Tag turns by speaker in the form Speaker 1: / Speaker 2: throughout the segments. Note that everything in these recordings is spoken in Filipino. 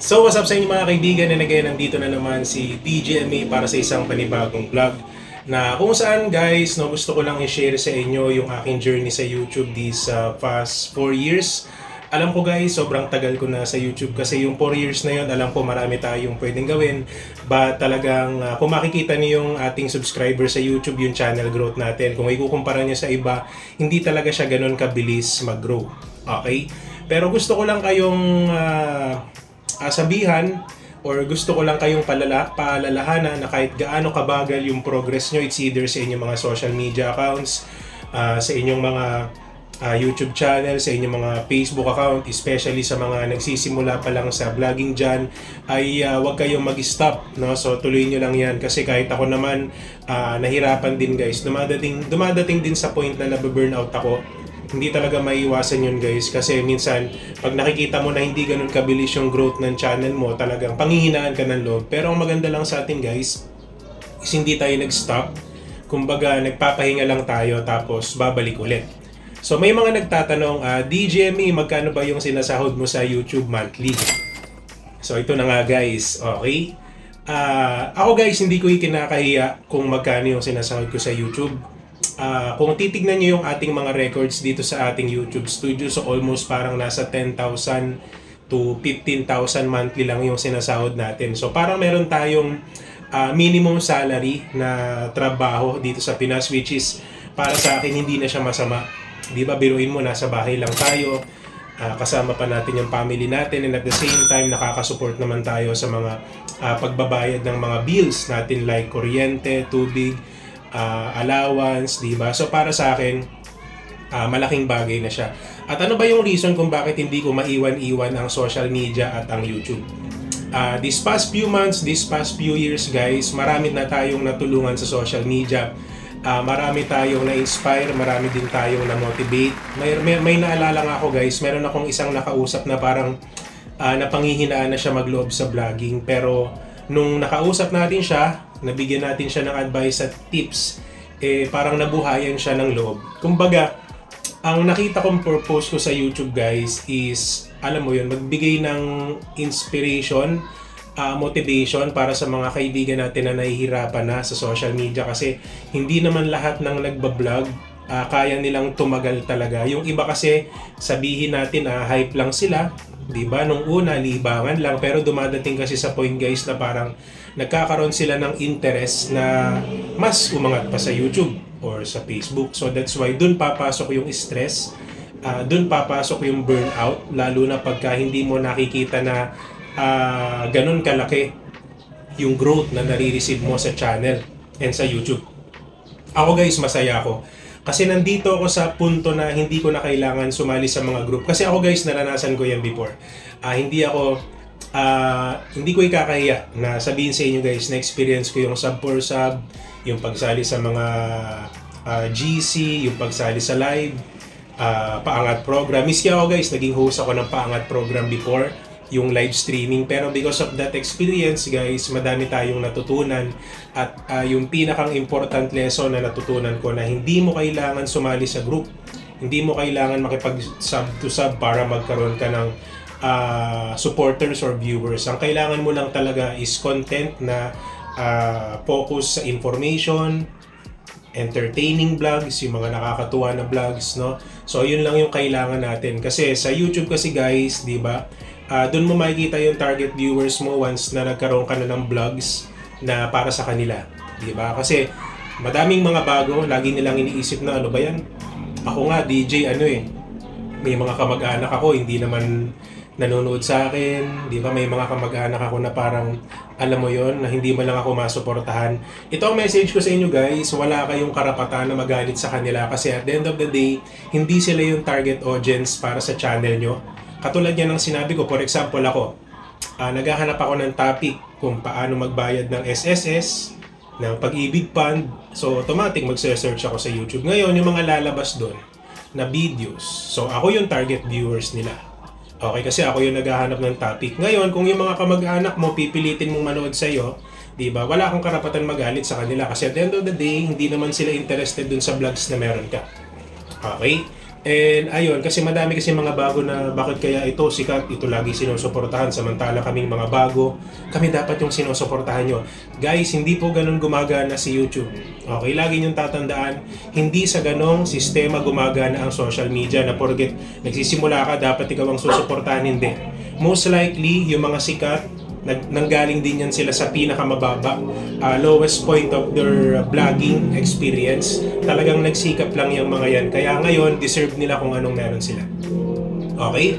Speaker 1: So what's up sa inyo mga kaibigan, and again, nandito na naman si TGMA para sa isang panibagong vlog na kung saan guys, gusto ko lang i-share sa inyo yung aking journey sa YouTube these past 4 years. Alam ko guys, sobrang tagal ko na sa YouTube kasi yung 4 years na yun, alam ko marami tayong pwedeng gawin. But talagang kung makikita niyo yung ating subscriber sa YouTube, yung channel growth natin, kung ikukumpara niyo sa iba, hindi talaga siya ganun kabilis mag-grow. Okay? Pero gusto ko lang kayong sabihan or gusto ko lang kayong paalalahanan na kahit gaano kabagal yung progress nyo, it's either sa inyong mga social media accounts, sa inyong mga YouTube channel, sa inyong mga Facebook account, especially sa mga nagsisimula pa lang sa vlogging dyan, ay huwag kayong mag-stop, no? So tuloy nyo lang yan kasi kahit ako naman nahirapan din guys, dumadating din sa point na nabe-burnout ako. Hindi talaga maiiwasan yun guys kasi minsan pag nakikita mo na hindi ganun kabilis yung growth ng channel mo, talagang panghihinaan ka ng loob. Pero ang maganda lang sa atin guys is hindi tayo nag-stop. Kumbaga nagpapahinga lang tayo tapos babalik ulit. So may mga nagtatanong, DJME, magkano ba yung sinasahod mo sa YouTube monthly? So ito na nga guys, okay? Ako guys, hindi ko ikinakahiya kung magkano yung sinasahod ko sa YouTube. Kung titignan nyo yung ating mga records dito sa ating YouTube studio, so almost parang nasa 10,000 to 15,000 monthly lang yung sinasahod natin. So parang meron tayong minimum salary na trabaho dito sa Pinas, which is para sa akin hindi na siya masama. Di ba, biruin mo, nasa bahay lang tayo, kasama pa natin yung family natin, and at the same time nakakasupport naman tayo sa mga pagbabayad ng mga bills natin like kuryente, tubig, allowance, di ba? So para sa akin, malaking bagay na siya. At ano ba yung reason kung bakit hindi ko maiwan-iwan ang social media at ang YouTube? These past few months, these past few years guys, marami na tayong natulungan sa social media. Marami tayong na-inspire, marami din tayong na-motivate. May naalala nga ako guys, meron akong isang nakausap na parang napanghihinaan na siya magloob sa vlogging. Pero nung nakausap natin siya, nabigyan natin siya ng advice at tips, parang nabuhayan siya ng loob. Kumbaga, ang nakita kong purpose ko sa YouTube guys is, alam mo yun, magbigay ng inspiration, motivation para sa mga kaibigan natin na nahihirapan na sa social media kasi hindi naman lahat ng nagbablog kaya nilang tumagal talaga. Yung iba kasi sabihin natin hype lang sila, di ba? Nung una libangan lang, pero dumadating kasi sa point guys na parang nagkakaroon sila ng interest na mas umangat pa sa YouTube or sa Facebook. So that's why dun papasok yung stress, dun papasok yung burnout, lalo na pagka hindi mo nakikita na ganun kalaki yung growth na nare-receive mo sa channel and sa YouTube. Ako guys, masaya ako. Kasi nandito ako sa punto na hindi ko na kailangan sumali sa mga group. Kasi ako guys, naranasan ko yan before. Hindi ko ikakahiya na sabihin sa inyo guys na experience ko yung sub for sub, yung pagsali sa mga GC, yung pagsali sa live, paangat program. Miski ako guys, naging host ako ng paangat program before, yung live streaming. Pero because of that experience guys, madami tayong natutunan. At yung pinakang important lesson na natutunan ko na hindi mo kailangan sumali sa group. Hindi mo kailangan makipag-sub to sub para magkaroon ka ng supporters or viewers. Ang kailangan mo lang talaga is content na focus sa information, entertaining vlogs, yung mga nakakatuwa na vlogs, no? So yun lang yung kailangan natin. Kasi sa YouTube kasi guys, di ba? Doon mo makikita yung target viewers mo once na nagkaroon ka na ng vlogs na para sa kanila, di ba? Kasi madaming mga bago, lagi nilang iniisip na ano ba yan? Ako nga DJ may mga kamag-anak ako hindi naman nanonood sa akin, di ba? May mga kamag-anak ako na parang alam mo yon na hindi mo lang ako masuportahan. Ito ang message ko sa inyo guys, wala kayong karapatan na magalit sa kanila kasi at the end of the day, hindi sila yung target audience para sa channel nyo. Katulad yan ng sinabi ko, for example ako, naghahanap ako ng topic kung paano magbayad ng SSS, ng Pag-ibig Fund, so automatic magse-search ako sa YouTube. Ngayon, yung mga lalabas doon na videos, so ako yung target viewers nila. Okay, kasi ako yung naghahanap ng topic. Ngayon, kung yung mga kamag-anak mo, pipilitin mong manood sa'yo, di ba, wala kang karapatan magalit sa kanila kasi at the end of the day, hindi naman sila interested dun sa vlogs na meron ka. Okay? And ayun, kasi madami kasi mga bago na bakit kaya ito sikat, ito lagi sinusuportahan samantala kaming mga bago, kami dapat yung sinusuportahan nyo. Guys, hindi po ganun gumagana si YouTube. Okay, lagi nyo tatandaan, hindi sa ganong sistema gumagana ang social media na porket nagsisimula ka, dapat ikaw ang susuportahan, hindi. Most likely, yung mga sikat, nanggaling din yan sila sa pinakamababa, lowest point of their vlogging experience. Talagang nagsikap lang yung mga yan. Kaya ngayon, deserve nila kung anong meron sila. Okay?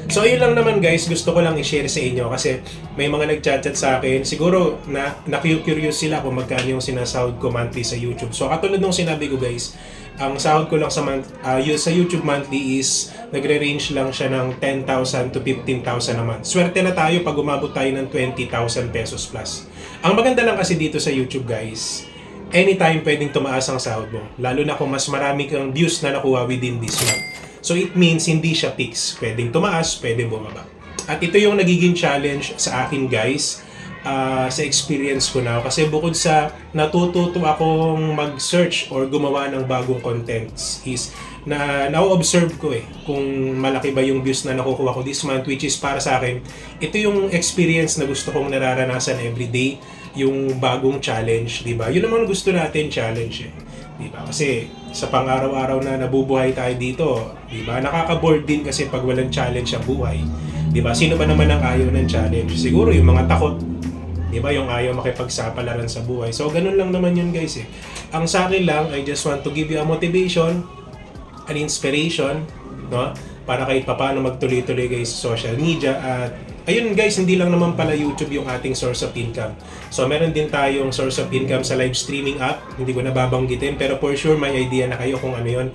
Speaker 1: So, ayun lang naman guys. Gusto ko lang i-share sa inyo kasi may mga nag-chat-chat sa akin. Siguro, na-curious sila kung magkano yung sinasahod ko monthly sa YouTube. So, katulad nung sinabi ko guys, ang sahod ko lang sa YouTube monthly is nagre-range lang siya ng 10,000 to 15,000 a month. Swerte na tayo pag umabot tayo ng 20,000 pesos plus. Ang maganda lang kasi dito sa YouTube guys, anytime pwedeng tumaas ang sahod mo. Lalo na kung mas marami kang views na nakuha within this month. So it means hindi siya fix. Pwedeng tumaas, pwedeng bumaba. At ito yung nagiging challenge sa akin guys, sa experience ko now. Kasi bukod sa natututo akong mag-search or gumawa ng bagong contents is na-observe ko kung malaki ba yung views na nakukuha ko this month, which is para sa akin, ito yung experience na gusto kong nararanasan everyday, yung bagong challenge, di ba? Yun naman gusto natin, challenge di ba? Kasi sa pang-araw-araw na nabubuhay tayo dito, di ba? Nakaka-bored din kasi pag walang challenge ang buhay. Di ba? Sino ba naman ang ayaw ng challenge? Siguro yung mga takot, di ba? Yung ayaw makipagsapalaran sa buhay. So, ganun lang naman yun guys Ang sa akin lang, I just want to give you a motivation, an inspiration, no? Para kahit papaano magtuloy-tuloy guys sa social media. At ayun guys, hindi lang naman pala YouTube yung ating source of income. So meron din tayong source of income sa live streaming app. Hindi ko nababanggitin pero for sure may idea na kayo kung ano yun.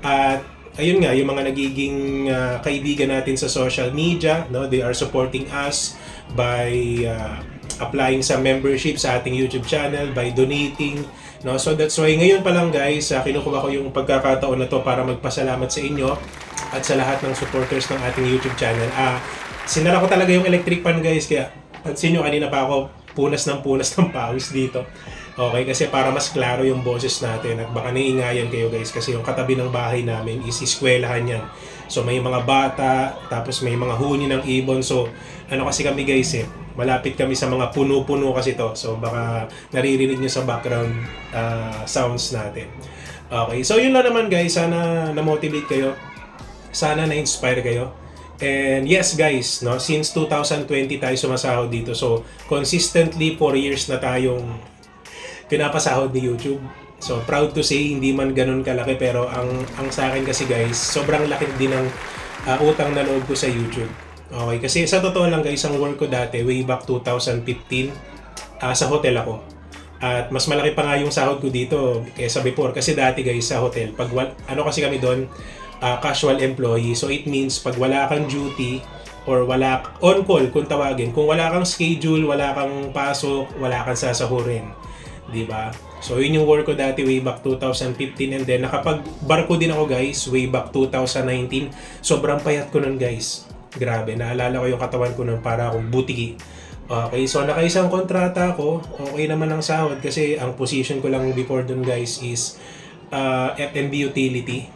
Speaker 1: At ayun nga, yung mga nagiging kaibigan natin sa social media, no? They are supporting us by applying sa membership sa ating YouTube channel, by donating, no? So that's why ngayon pa lang guys, kinukuha ko yung pagkakataon na to para magpasalamat sa inyo at sa lahat ng supporters ng ating YouTube channel. Sinara ko talaga yung electric fan guys, kaya pansin nyo kanina pa ako punas ng pawis dito. Okay, kasi para mas klaro yung boses natin at baka naiingayan kayo guys kasi yung katabi ng bahay namin is eskwelahan yan. So may mga bata, tapos may mga huni ng ibon. So ano kasi kami guys malapit kami sa mga puno-puno kasi to. So baka naririnig nyo sa background sounds natin. Okay, so yun lang naman guys. Sana na-motivate kayo. Sana na-inspire kayo. And yes guys, no, since 2020 tayo sumasahod dito. So consistently 4 years na tayong pinapasahod ni YouTube. So proud to say hindi man ganun kalaki pero ang sa akin kasi guys, sobrang laki din ng utang na loob ko sa YouTube. Okay, kasi sa totoo lang guys, ang work ko dati way back 2015 sa hotel ako. At mas malaki pa nga yung sahod ko dito kaysa before kasi dati guys sa hotel, pag ano kasi kami doon, casual employee. So it means pag wala kang duty or wala on call kung tawagin, kung wala kang schedule, wala kang pasok, wala kang sasahurin, di ba? So yun yung work ko dati way back 2015 and then nakapag-barko din ako guys way back 2019. Sobrang payat ko nun guys. Grabe, naalala ko yung katawan ko nun para akong butiki. Okay, so nakaisang kontrata ako, okay naman ang sahod kasi ang position ko lang before dun guys is F&B utility.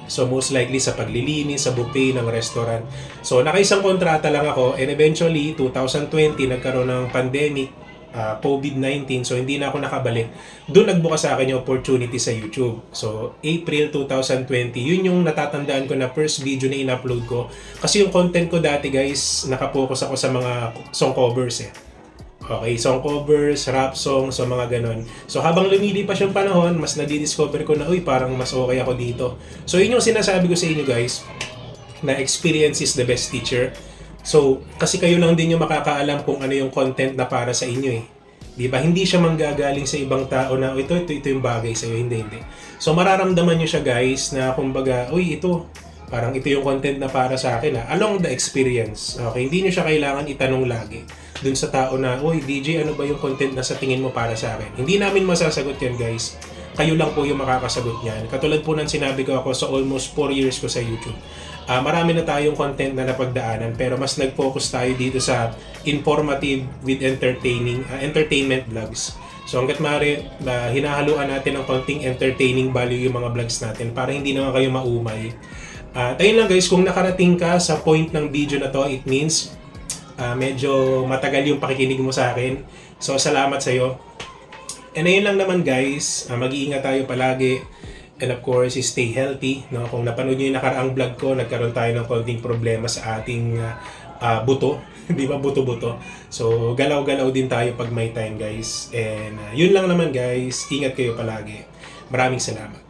Speaker 1: So most likely sa paglilinis, sa buffet ng restaurant. So nakaisang kontrata lang ako and eventually 2020 nagkaroon ng pandemic, COVID-19, so hindi na ako nakabalik. Doon nagbukas sa akin yung opportunity sa YouTube. So April 2020, yun yung natatandaan ko na first video na in-upload ko. Kasi yung content ko dati guys, nakapokus ako sa mga song covers Okay, song covers, rap songs, so mga ganon. So habang lumilipas yung panahon, mas nadidiscover ko na, uy, parang mas okay ako dito. So yun yung sinasabi ko sa inyo guys, na experience is the best teacher. So, kasi kayo lang din yung makakaalam kung ano yung content na para sa inyo Di ba? Hindi siya manggagaling sa ibang tao na ito yung bagay sa iyo, hindi. So, mararamdaman niyo siya guys na kumbaga, uy, parang ito yung content na para sa akin along the experience. Okay, hindi niyo siya kailangan itanong lagi dun sa tao na, uy, DJ, ano ba yung content na sa tingin mo para sa akin? Hindi namin masasagot yan guys. Kayo lang po yung makakasagot niyan. Katulad po ng sinabi ko ako sa almost 4 years ko sa YouTube. Marami na tayong content na napagdaanan pero mas nag-focus tayo dito sa informative with entertainment vlogs. So hanggat maaari, hinahaluan natin ng konting entertaining value yung mga vlogs natin para hindi naman kayo maumay. Ayun lang guys, kung nakarating ka sa point ng video na to, it means medyo matagal yung pakikinig mo sa akin. So salamat sa'yo. And ayun lang naman guys, mag-iingat tayo palagi. And of course, stay healthy. No? Kung napanood nyo yung nakaraang vlog ko, nagkaroon tayo ng konting problema sa ating buto. Di ba? Buto-buto. So, galaw-galaw din tayo pag may time guys. And yun lang naman guys. Ingat kayo palagi. Maraming salamat.